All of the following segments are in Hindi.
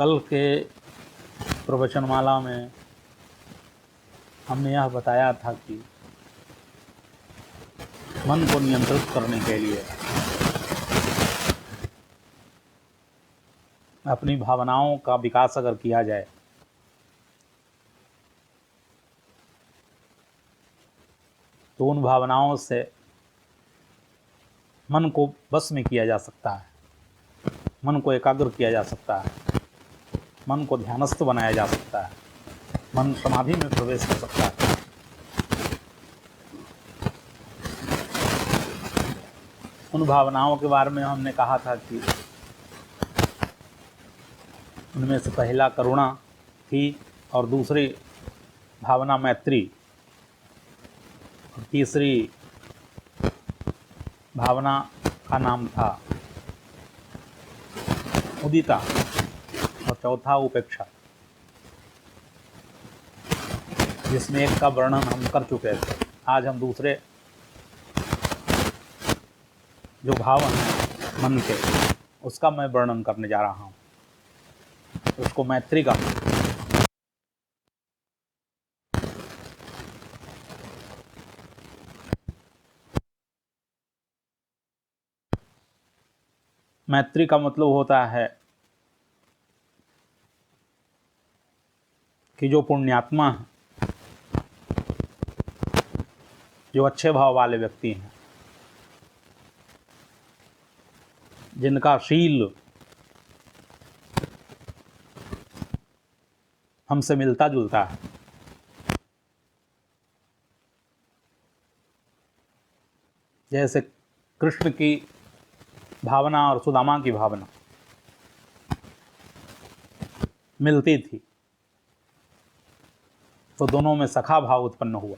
कल के प्रवचनमाला में हमने यह बताया था कि मन को नियंत्रित करने के लिए अपनी भावनाओं का विकास अगर किया जाए तो उन भावनाओं से मन को बस में किया जा सकता है, मन को एकाग्र किया जा सकता है, मन को ध्यानस्थ बनाया जा सकता है, मन समाधि में प्रवेश कर सकता है। उन भावनाओं के बारे में हमने कहा था कि उनमें से पहला करुणा थी और दूसरी भावना मैत्री और तीसरी भावना का नाम था उदिता और चौथा उपेक्षा, जिसमें एक का वर्णन हम कर चुके थे। आज हम दूसरे जो भाव हैं मन के, उसका मैं वर्णन करने जा रहा हूँ। उसको मैत्री का मैत्री का मतलब होता है कि जो पुण्यात्मा हैं, जो अच्छे भाव वाले व्यक्ति हैं, जिनका शील हमसे मिलता जुलता है, जैसे कृष्ण की भावना और सुदामा की भावना मिलती थी, तो दोनों में सखा भाव उत्पन्न हुआ,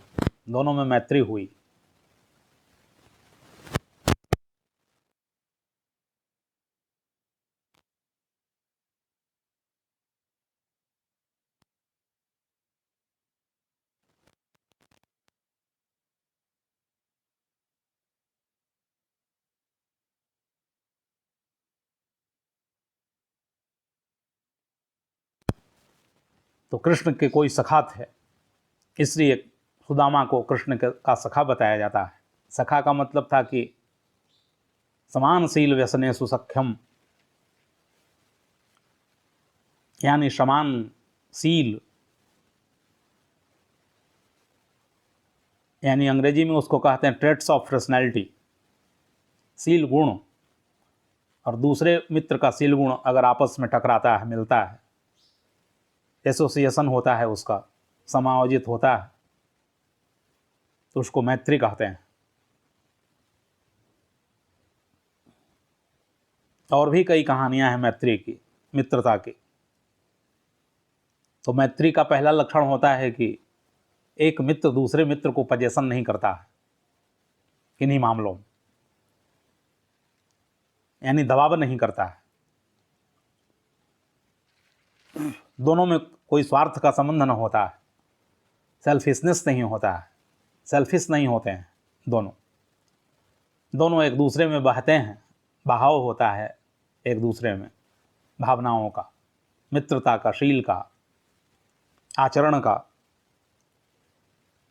दोनों में मैत्री हुई। तो कृष्ण के कोई सखा थे, इसलिए सुदामा को कृष्ण का सखा बताया जाता है। सखा का मतलब था कि समान शील व्यसने सुसख्यम, यानी समान शील, यानी अंग्रेजी में उसको कहते हैं ट्रेट्स ऑफ पर्सनैलिटी, शील गुण, और दूसरे मित्र का शील गुण अगर आपस में टकराता है, मिलता है, एसोसिएशन होता है, उसका समायोजित होता है, तो उसको मैत्री कहते हैं। और भी कई कहानियां हैं मैत्री की, मित्रता की। तो मैत्री का पहला लक्षण होता है कि एक मित्र दूसरे मित्र को पजेशन नहीं करता है किन्हीं मामलों में, यानी दबाव नहीं करता है। दोनों में कोई स्वार्थ का संबंध न होता है, सेल्फिशनेस नहीं होता है, सेल्फिश नहीं होते हैं। दोनों एक दूसरे में बहते हैं, बहाव होता है एक दूसरे में भावनाओं का, मित्रता का, शील का, आचरण का।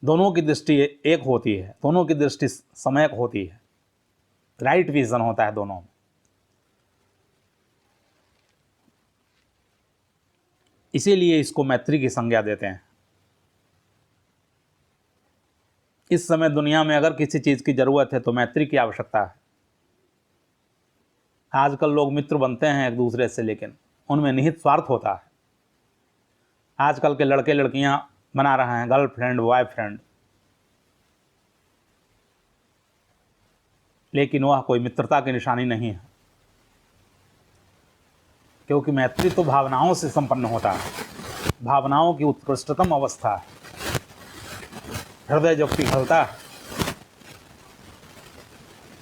दोनों की दृष्टि एक होती है, दोनों की दृष्टि समयक होती है, राइट विजन होता है दोनों में। इसीलिए इसको मैत्री की संज्ञा देते हैं। इस समय दुनिया में अगर किसी चीज़ की ज़रूरत है तो मैत्री की आवश्यकता है। आजकल लोग मित्र बनते हैं एक दूसरे से, लेकिन उनमें निहित स्वार्थ होता है। आजकल के लड़के लड़कियां बना रहे हैं गर्लफ्रेंड बॉयफ्रेंड, लेकिन वह कोई मित्रता की निशानी नहीं है, क्योंकि मैत्री तो भावनाओं से संपन्न होता है, भावनाओं की उत्कृष्टतम अवस्था है। हृदय जब पिघलता है,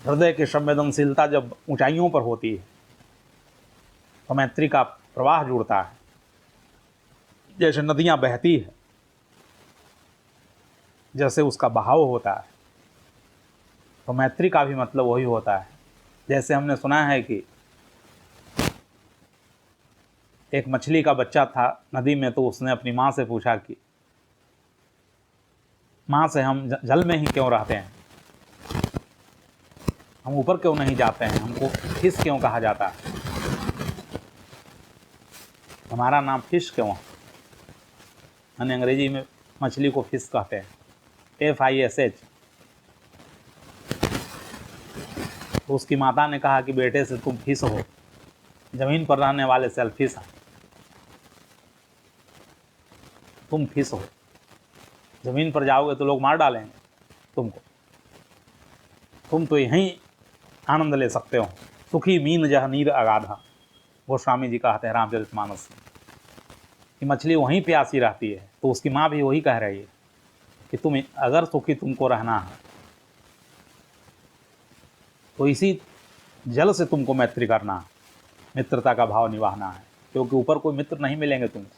हृदय की संवेदनशीलता जब ऊंचाइयों पर होती है, तो मैत्री का प्रवाह जुड़ता है। जैसे नदियां बहती है, जैसे उसका बहाव होता है, तो मैत्री का भी मतलब वही होता है। जैसे हमने सुना है कि एक मछली का बच्चा था नदी में, तो उसने अपनी माँ से पूछा कि माँ से हम जल में ही क्यों रहते हैं, हम ऊपर क्यों नहीं जाते हैं, हमको फिश क्यों कहा जाता है, हमारा नाम फिश क्यों है। मैंने अंग्रेजी में मछली को फिश कहते हैं, FISH। तो उसकी माता ने कहा कि बेटे से तुम फिश हो, ज़मीन पर रहने वाले सेल्फिश हैं, तुम फिश हो, ज़मीन पर जाओगे तो लोग मार डालेंगे तुमको, तुम तो यहीं आनंद ले सकते हो। सुखी मीन जह नीर अगाधा, वो स्वामी जी कहते हैं रामचरितमानस में कि मछली वहीं प्यासी रहती है। तो उसकी माँ भी वही कह रही है कि तुम अगर सुखी तुमको रहना है तो इसी जल से तुमको मैत्री करना है, मित्रता का भाव निभाना है, क्योंकि ऊपर कोई मित्र नहीं मिलेंगे तुमको,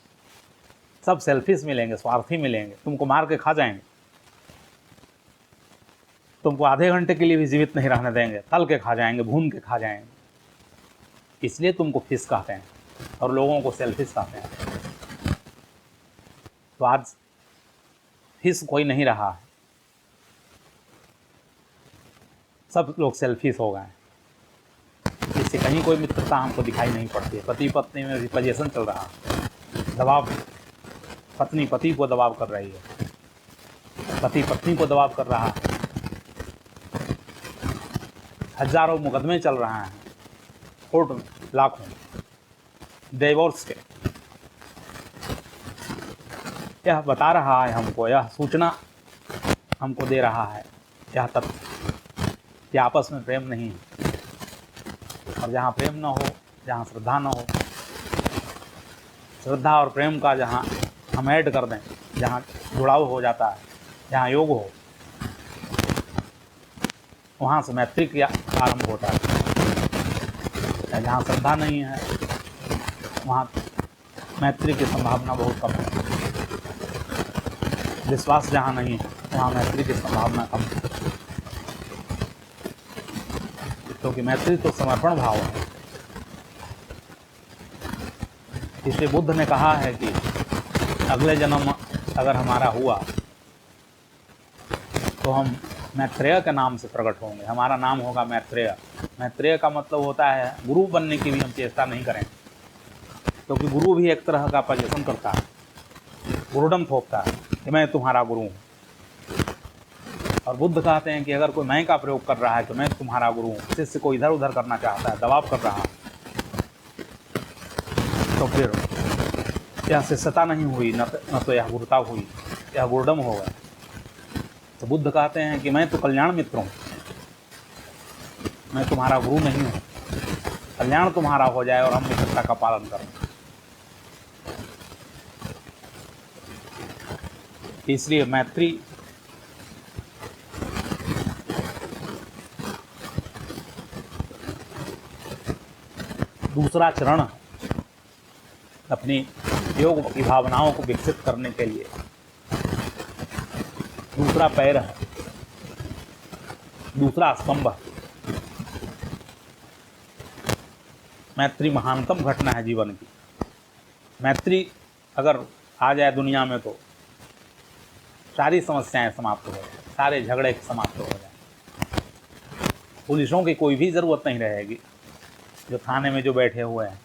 सब सेल्फिश मिलेंगे, स्वार्थी मिलेंगे, तुमको मार के खा जाएंगे, तुमको आधे घंटे के लिए भी जीवित नहीं रहने देंगे, तल के खा जाएंगे, भून के खा जाएंगे। इसलिए तुमको फिश कहते हैं और लोगों को सेल्फिश कहते हैं। तो आज फिश कोई नहीं रहा है, सब लोग सेल्फिश हो गए, इससे कहीं कोई मित्रता हमको दिखाई नहीं पड़ती है। पति पत्नी में रिपोजिशन चल रहा है, दबाव, पत्नी पति को दबाव कर रही है, पति पत्नी को दबाव कर रहा है, हजारों मुकदमे चल रहे हैं कोर्ट में, लाखों डिवोर्स के। यह बता रहा है हमको, यह सूचना हमको दे रहा है यह तथ्य कि आपस में प्रेम नहीं है। और जहाँ प्रेम न हो, जहाँ श्रद्धा न हो, श्रद्धा और प्रेम का जहाँ हम ऐड कर दें, जहाँ जुड़ाव हो जाता है, जहाँ योग हो, वहाँ से मैत्री का आरंभ होता है। जहाँ श्रद्धा नहीं है वहाँ मैत्री की संभावना बहुत कम है। विश्वास जहाँ नहीं है वहाँ मैत्री की संभावना कम है, क्योंकि मैत्री तो समर्पण भाव है। इसलिए बुद्ध ने कहा है कि अगले जन्म अगर हमारा हुआ तो हम मैत्रेय के नाम से प्रकट होंगे, हमारा नाम होगा मैत्रेय। मैत्रेय का मतलब होता है गुरु बनने की भी हम चेष्टा नहीं करें, क्योंकि गुरु भी एक तरह का पोजीशन करता है, गुरुडम थोपता है कि मैं तुम्हारा गुरु हूँ। और बुद्ध कहते हैं कि अगर कोई मैं का प्रयोग कर रहा है कि मैं तुम्हारा गुरु हूँ, शिष्य को इधर उधर करना चाहता है, दबाव कर रहा है, तो फिर यह शिष्यता नहीं हुई, न तो यह गुरुता हुई, यह गुरुडम होगा। तो बुद्ध कहते हैं कि मैं तो कल्याण मित्र हूँ, मैं तुम्हारा गुरु नहीं हूँ, कल्याण तुम्हारा हो जाए और हम मित्रता का पालन करें। इसलिए मैत्री दूसरा चरण अपनी योग की भावनाओं को विकसित करने के लिए दूसरा पैर है, दूसरा स्तंभ है। मैत्री महानतम घटना है जीवन की। मैत्री अगर आ जाए दुनिया में तो सारी समस्याएं समाप्त हो जाए, सारे झगड़े समाप्त हो जाए, पुलिसों की कोई भी ज़रूरत नहीं रहेगी। जो थाने में जो बैठे हुए हैं,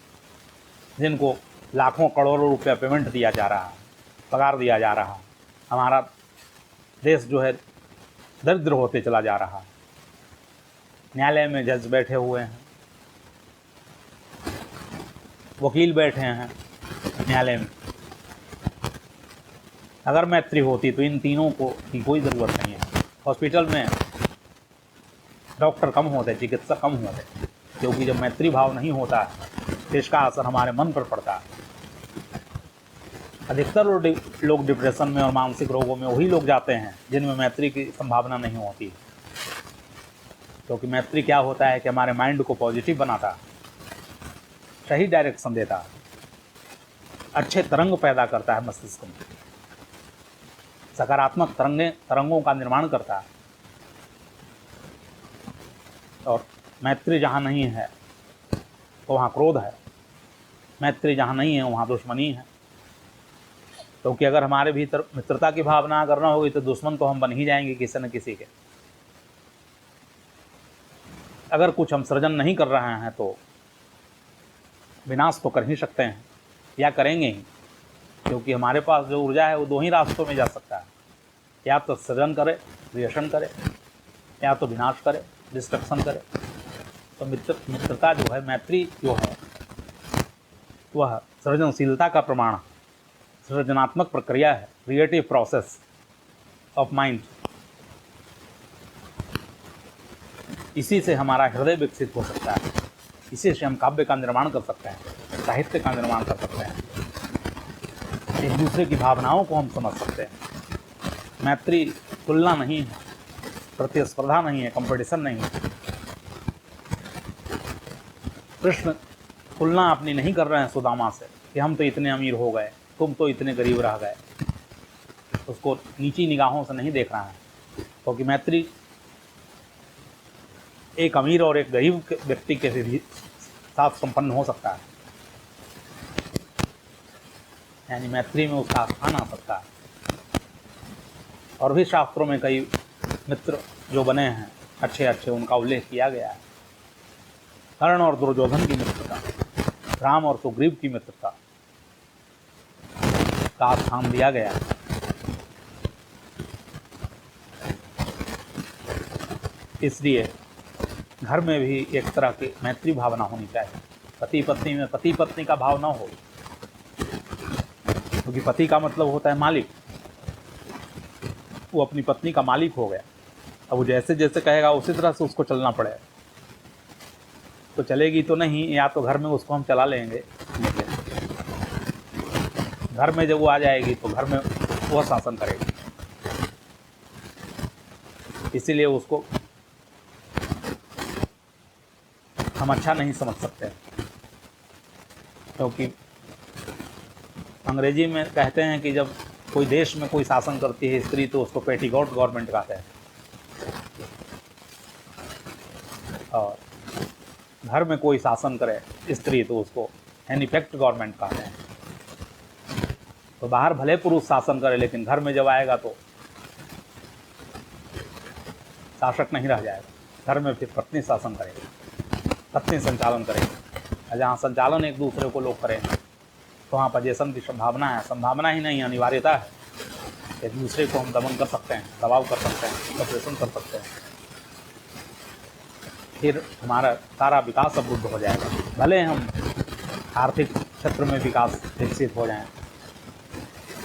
जिनको लाखों करोड़ों रुपया पेमेंट दिया जा रहा है, पगार दिया जा रहा है, हमारा देश जो है दरिद्र होते चला जा रहा है। न्यायालय में जज बैठे हुए हैं, वकील बैठे हैं न्यायालय में। अगर मैत्री होती तो इन तीनों को की कोई ज़रूरत नहीं है। हॉस्पिटल में डॉक्टर कम होते, चिकित्सक कम होते, क्योंकि जब मैत्री भाव नहीं होता है तो इसका असर हमारे मन पर पड़ता है। अधिकतर लोग डिप्रेशन में और मानसिक रोगों में वही लोग जाते हैं जिनमें मैत्री की संभावना नहीं होती, क्योंकि मैत्री क्या होता है कि हमारे माइंड को पॉजिटिव बनाता है, सही डायरेक्शन देता है, अच्छे तरंग पैदा करता है मस्तिष्क में, सकारात्मक तरंगों का निर्माण करता है। और मैत्री जहाँ नहीं है तो वहाँ क्रोध है, मैत्री जहाँ नहीं है वहाँ दुश्मनी है, क्योंकि अगर हमारे भीतर मित्रता की भावना अगर ना होगी तो दुश्मन तो हम बन ही जाएंगे किसी न किसी के। अगर कुछ हम सृजन नहीं कर रहे हैं तो विनाश तो कर ही सकते हैं, या करेंगे ही, क्योंकि हमारे पास जो ऊर्जा है वो दो ही रास्तों में जा सकता है, या तो सृजन करे, क्रिएशन करे, या तो विनाश करे, डिस्ट्रक्शन करे। तो मित्रता जो है, मैत्री जो है, वह सृजनशीलता का प्रमाण, सृजनात्मक प्रक्रिया है, क्रिएटिव प्रोसेस ऑफ माइंड। इसी से हमारा हृदय विकसित हो सकता है, इसी से हम काव्य का निर्माण कर सकते हैं, साहित्य का निर्माण कर सकते हैं, एक दूसरे की भावनाओं को हम समझ सकते हैं। मैत्री तुलना नहीं है, प्रतिस्पर्धा नहीं है, कंपटीशन नहीं है। कृष्ण तुलना अपनी नहीं कर रहे हैं सुदामा से कि हम तो इतने अमीर हो गए, तुम तो इतने गरीब रह गए। उसको नीची निगाहों से नहीं देख रहा है, क्योंकि मैत्री एक अमीर और एक गरीब व्यक्ति के भी साथ संपन्न हो सकता है, यानी मैत्री में उसका स्थान आ सकता है। और भी शास्त्रों में कई मित्र जो बने हैं अच्छे अच्छे, उनका उल्लेख किया गया है। कर्ण और दुर्योधन की मित्रता, राम और सुग्रीव की मित्रता का स्थान दिया गया है। इसलिए घर में भी एक तरह की मैत्री भावना होनी चाहिए। पति पत्नी में पति पत्नी का भाव ना हो, क्योंकि पति का मतलब होता है मालिक। वो अपनी पत्नी का मालिक हो गया, अब वो जैसे जैसे कहेगा उसी तरह से उसको चलना पड़ेगा। तो चलेगी तो नहीं, या तो घर में उसको हम चला लेंगे, लेकिन घर में जब वो आ जाएगी तो घर में वह शासन करेगी। इसीलिए उसको हम अच्छा नहीं समझ सकते, क्योंकि अंग्रेजी में कहते हैं कि जब कोई देश में कोई शासन करती है स्त्री तो उसको पेटीकोट गवर्नमेंट कहते हैं, और घर में कोई शासन करे स्त्री तो उसको हैंडीफैक्ट गवर्नमेंट कहते हैं। तो बाहर भले पुरुष शासन करे, लेकिन घर में जब आएगा तो शासक नहीं रह जाएगा। घर में फिर पत्नी शासन करेगी, पत्नी संचालन करेगी। जहाँ संचालन एक दूसरे को लोग करें तो वहाँ पजेशन की संभावना है, संभावना ही नहीं अनिवार्यता है। एक दूसरे को हम दमन कर सकते हैं, दबाव कर सकते हैं, ऑपरेशन कर सकते हैं, फिर हमारा सारा विकास अवरुद्ध हो जाएगा। भले हम आर्थिक क्षेत्र में विकास विकसित हो जाएं,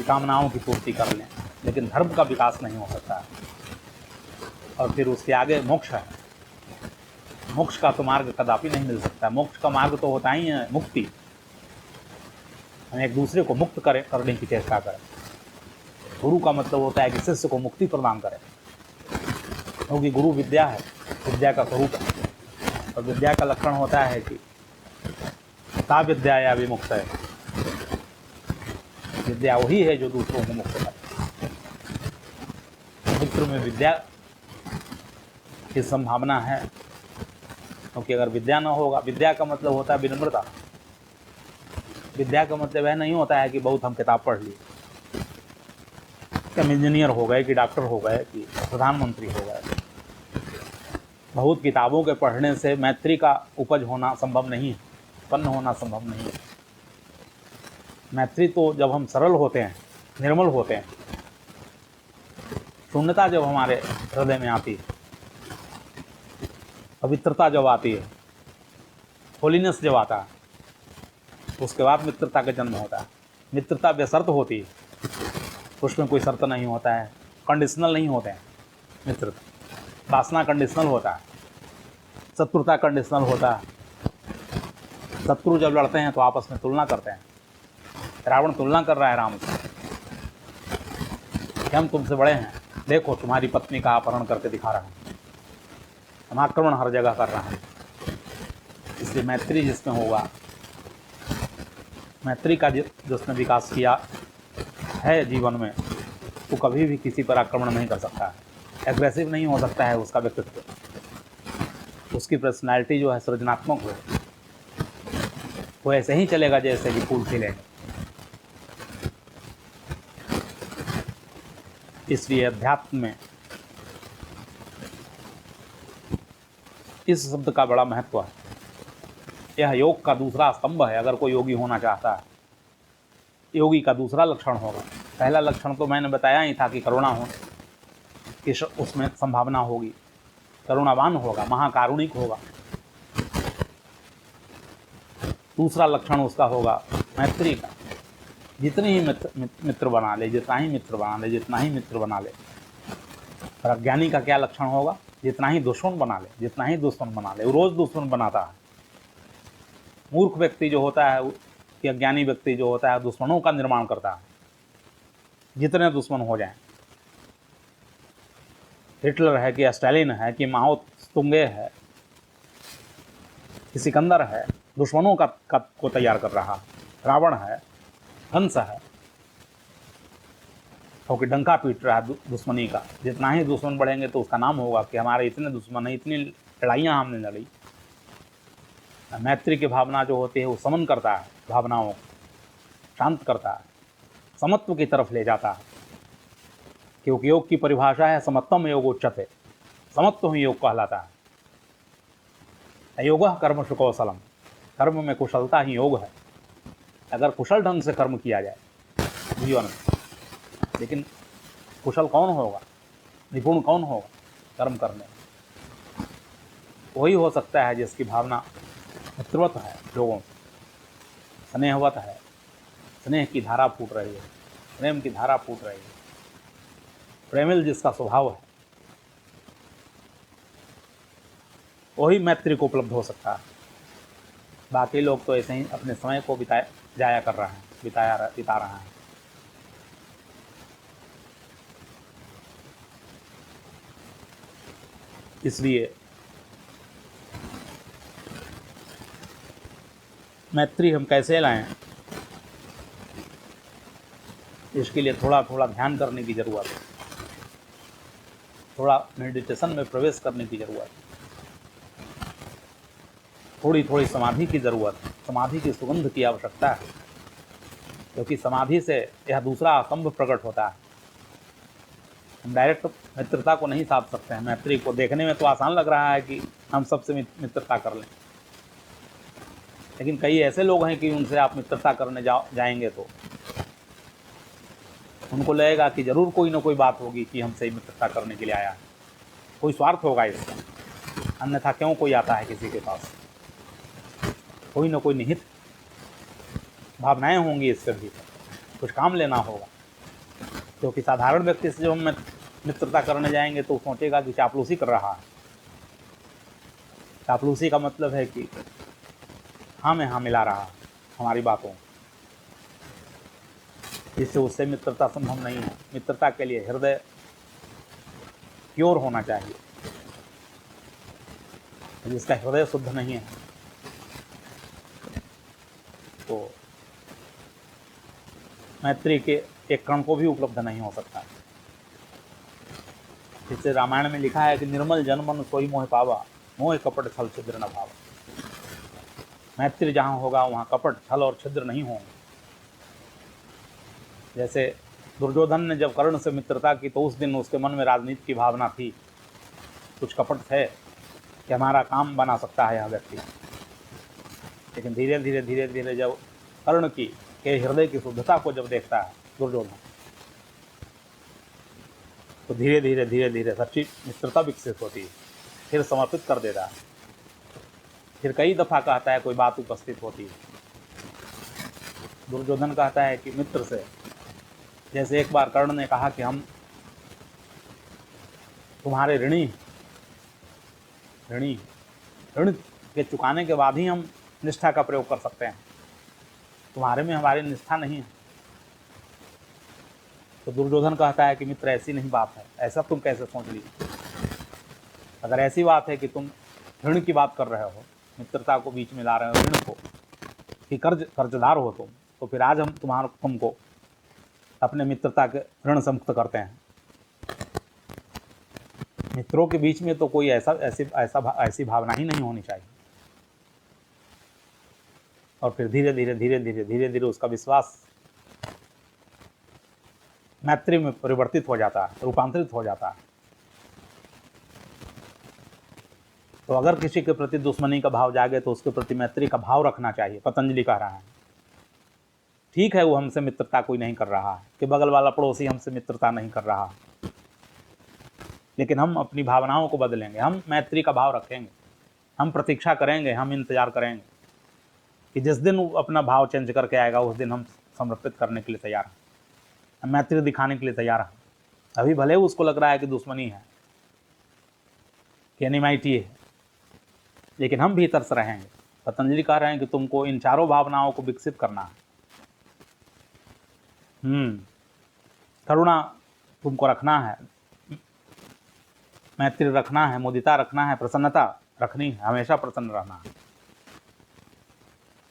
कामनाओं की पूर्ति कर लें, लेकिन धर्म का विकास नहीं हो सकता है। और फिर उसके आगे मोक्ष है, मोक्ष का तो मार्ग कदापि नहीं मिल सकता। मोक्ष का मार्ग तो होता ही है मुक्ति। हम एक दूसरे को मुक्त करने की चेष्टा करें। गुरु का मतलब होता है कि शिष्य को मुक्ति प्रदान करें, क्योंकि गुरु विद्या है, विद्या का स्वरूप है। और विद्या का लक्षण होता है कि सा विद्या या विमुक्त है, विद्या वही है जो दूसरों को मुक्त करे। मित्र में विद्या की संभावना है, क्योंकि अगर विद्या न होगा, विद्या का मतलब होता है विनम्रता। विद्या का मतलब यह नहीं होता है कि बहुत हम किताब पढ़ लिए, कि हम इंजीनियर हो गए, कि डॉक्टर हो गए, कि प्रधानमंत्री हो गए। बहुत किताबों के पढ़ने से मैत्री का उपज होना संभव नहीं है, उत्पन्न होना संभव नहीं है। मैत्री तो जब हम सरल होते हैं, निर्मल होते हैं, शून्यता जब हमारे हृदय में आती है, पवित्रता जब आती है, होलीनेस जब आता है, उसके बाद मित्रता का जन्म होता है। मित्रता बेशर्त होती है, उसमें कोई शर्त नहीं होता है, कंडीशनल नहीं होते हैं मित्रता। वासना कंडीशनल होता है, शत्रुता कंडीशनल होता है। शत्रु जब लड़ते हैं तो आपस में तुलना करते हैं। रावण तुलना कर रहा है राम से कि हम तुमसे बड़े हैं, देखो तुम्हारी पत्नी का अपहरण करके दिखा रहा है, हम आक्रमण हर जगह कर रहा है। इसलिए मैत्री जिसमें होगा, मैत्री का जिसने विकास किया है जीवन में, वो कभी भी किसी पर आक्रमण नहीं कर सकता है, एग्रेसिव नहीं हो सकता है उसका व्यक्तित्व। उसकी पर्सनैलिटी जो है सृजनात्मक हो, वो ऐसे ही चलेगा जैसे कि फूल खिलेगा। इसलिए अध्यात्म में इस शब्द का बड़ा महत्व है। यह योग का दूसरा स्तंभ है। अगर कोई योगी होना चाहता है, योगी का दूसरा लक्षण होगा। पहला लक्षण तो मैंने बताया ही था कि करुणा हो, कि उसमें संभावना होगी, करुणावान होगा, महाकारुणिक होगा। दूसरा लक्षण उसका होगा मैत्री का। जितने ही मित्र बना ले, जितना ही मित्र बना ले, जितना ही मित्र बना ले। और अज्ञानी का क्या लक्षण होगा? जितना ही दुश्मन बना ले, जितना ही दुश्मन बना ले, वो रोज दुश्मन बनाता है। मूर्ख व्यक्ति जो होता है, कि अज्ञानी व्यक्ति जो होता है, दुश्मनों का निर्माण करता है, जितने दुश्मन हो जाएं। हिटलर है कि स्टालिन है कि माओ तुंगे है कि सिकंदर है, दुश्मनों को तैयार कर रहा। रावण है, हंस है, क्योंकि डंका पीट रहा है दुश्मनी का। जितना ही दुश्मन बढ़ेंगे तो उसका नाम होगा कि हमारे इतने दुश्मन हैं, इतनी लड़ाइयाँ हमने लड़ी। मैत्री की भावना जो होती है वो समन करता है, भावनाओं को शांत करता है, समत्व की तरफ ले जाता है। क्योंकि योग की परिभाषा है समत्वम योग उच्यते, समत्व ही योग कहलाता है। योगः कर्मसु कौशलम, कर्म में कुशलता ही योग है। अगर कुशल ढंग से कर्म किया जाए जीवन में, लेकिन कुशल कौन होगा, निपुण कौन होगा कर्म करने में? वही हो सकता है जिसकी भावना मित्रवत है, लोगों से स्नेहवत है, स्नेह की धारा फूट रही है, प्रेम की धारा फूट रही है, प्रेमिल जिसका स्वभाव है, वही मैत्री को उपलब्ध हो सकता है। बाकी लोग तो ऐसे ही अपने समय को बिता रहे हैं। इसलिए मैत्री हम कैसे लाएं, इसके लिए थोड़ा थोड़ा ध्यान करने की ज़रूरत है, थोड़ा मेडिटेशन में प्रवेश करने की ज़रूरत है, थोड़ी थोड़ी समाधि की ज़रूरत है, समाधि की सुगंध की आवश्यकता है। क्योंकि समाधि से यह दूसरा स्तंभ प्रकट होता है। हम डायरेक्ट मित्रता को नहीं साध सकते हैं। मैत्री को देखने में तो आसान लग रहा है कि हम सबसे मित्रता कर लें, लेकिन कई ऐसे लोग हैं कि उनसे आप मित्रता करने जाएंगे तो उनको लगेगा कि ज़रूर कोई ना कोई बात होगी कि हमसे मित्रता करने के लिए आया है, कोई स्वार्थ होगा इसका, अन्यथा क्यों कोई आता है किसी के पास? कोई ना कोई निहित भावनाएं होंगी इसके भीतर, कुछ काम लेना होगा। क्योंकि साधारण व्यक्ति से जो हम मित्रता करने जाएंगे तो सोचेगा कि चापलूसी कर रहा है। चापलूसी का मतलब है कि हाँ में हाँ मिला रहा हमारी बातों, जिससे उससे मित्रता संभव नहीं है। मित्रता के लिए हृदय प्योर होना चाहिए। जिसका हृदय शुद्ध नहीं है तो मैत्री के एक कण को भी उपलब्ध नहीं हो सकता। जिससे रामायण में लिखा है कि निर्मल जन मन सोई मोह पावा, मोह कपट छल छिद्र न भावा। मैत्री जहाँ होगा वहाँ कपट छल और छिद्र नहीं होंगे। जैसे दुर्योधन ने जब कर्ण से मित्रता की तो उस दिन उसके मन में राजनीति की भावना थी, कुछ कपट थे कि हमारा काम बना सकता है यह व्यक्ति। लेकिन धीरे धीरे जब कर्ण के हृदय की शुद्धता को जब देखता है दुर्योधन, तो धीरे धीरे सच्ची मित्रता विकसित होती है, फिर समर्पित कर देता है। फिर कई दफ़ा कहता है कोई बात उपस्थित होती है, दुर्योधन कहता है कि मित्र से, जैसे एक बार कर्ण ने कहा कि हम तुम्हारे ऋण के चुकाने के बाद ही हम निष्ठा का प्रयोग कर सकते हैं, तुम्हारे में हमारी निष्ठा नहीं है। तो दुर्योधन कहता है कि मित्र ऐसी नहीं बात है, ऐसा तुम कैसे सोच ली? अगर ऐसी बात है कि तुम ऋण की बात कर रहे हो, मित्रता को बीच में ला रहे हो, ऋण को, कि कर्जदार हो तुम, तो फिर आज हम तुमको अपने मित्रता के ऋण से मुक्त करते हैं। मित्रों के बीच में तो कोई ऐसी भावना ही नहीं होनी चाहिए। और फिर धीरे धीरे धीरे धीरे धीरे धीरे उसका विश्वास मैत्री में परिवर्तित हो जाता है, रूपांतरित हो जाता है। तो अगर किसी के प्रति दुश्मनी का भाव जागे तो उसके प्रति मैत्री का भाव रखना चाहिए। पतंजलि कह रहा है ठीक है वो हमसे मित्रता कोई नहीं कर रहा है, कि बगल वाला पड़ोसी हमसे मित्रता नहीं कर रहा है, लेकिन हम अपनी भावनाओं को बदलेंगे, हम मैत्री का भाव रखेंगे, हम प्रतीक्षा करेंगे, हम इंतजार करेंगे कि जिस दिन वो अपना भाव चेंज करके आएगा उस दिन हम समर्पित करने के लिए तैयार हैं, हम मैत्री दिखाने के लिए तैयार हैं। अभी भले उसको लग रहा है कि दुश्मनी है, कि एनिमाइटी है, लेकिन हम भीतर से रहेंगे। पतंजलि कह रहे हैं कि तुमको इन चारों भावनाओं को विकसित करना है। करुणा तुमको रखना है, मैत्री रखना है, मुदिता रखना है, प्रसन्नता रखनी है, हमेशा प्रसन्न रहना है।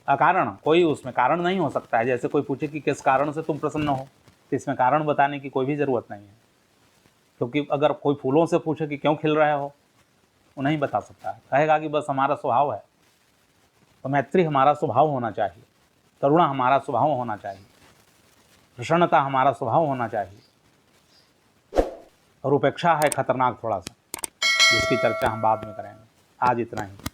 अकारण कोई उसमें कारण नहीं हो सकता है। जैसे कोई पूछे कि किस कारण से तुम प्रसन्न हो, तो इसमें कारण बताने की कोई भी ज़रूरत नहीं है, क्योंकि अगर कोई फूलों से पूछे कि क्यों खिल रहे हो, वो नहीं बता सकता है, कहेगा कि बस हमारा स्वभाव है। तो मैत्री हमारा स्वभाव होना चाहिए, करुणा हमारा स्वभाव होना चाहिए, प्रसन्नता हमारा स्वभाव होना चाहिए। और उपेक्षा है खतरनाक थोड़ा सा, जिसकी चर्चा हम बाद में करेंगे। आज इतना ही।